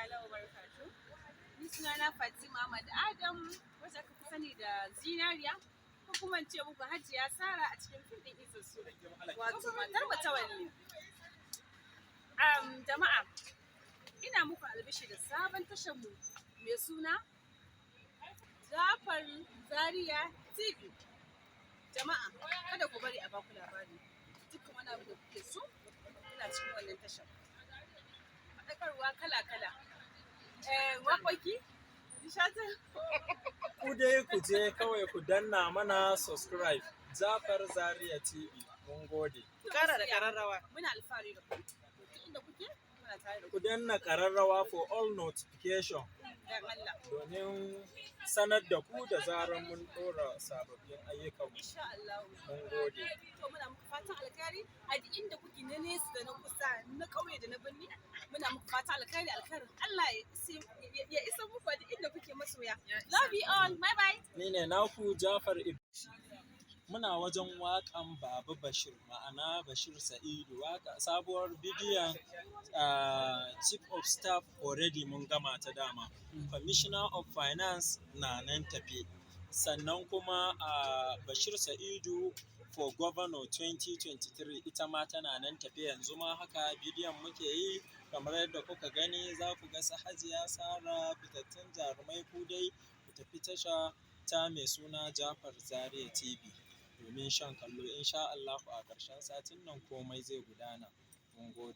ta'ala wa barakatuh. Ni sunana Fatima Ahmad Adam, wacce aka fi sani da Zinariya, ko kuma in ce muku Hajiya Sara a cikin fim ɗin Isassu, wato matar Matawalle. Jama'a, ina muku albishi da sabon tashar mu mai suna Jafar Zaria TV. Jama'a, kada ku bari a baku labari. Dukkan wani abu da kuke so, ina cikin wannan tashar. Faɗakarwa kala-kala. Waƙoƙi, nishaɗi. Ku dai ku je kawai ku danna mana subscribe Jafar Zaria TV. Mun gode. Ƙara da ƙararrawa. Muna alfahari da ku. Duk inda kuke, muna tare da ku. Ku danna ƙararrawa for all notification Dan Allah. domin sanar da ku da zarar mun ɗora sababbin ayyukan. Insha Allah. Mun gode. To muna muku fatan alkhairi a duk inda kuke na nesa da na kusa, na ƙauye da na birni. Muna muku fatan alkhairi. Allah ya isa muku a duk inda kuke masoya. Love you all. Bye bye. Ni ne naku Jafar Ibrahim. Muna wajen waƙan Baba Bashir, ma'ana Bashir Sa'idu. Waƙa sabuwar bidiyon Chief of Staff already mun gama ta dama. Commissioner of Finance na nan tafe. Sannan kuma Bashir Sa'idu for Governor 2023 ita ma tana nan tafe. Yanzu ma haka bidiyon muke yi, kamar yadda kuka gani za ku ga su Hajiya Sara, fitattun jarumai. Ku dai ku tafi tasha ta mai suna Jafar Zaria TV domin shan kallo. Insha Allah a ƙarshen satin nan komai zai gudana. Mun gode.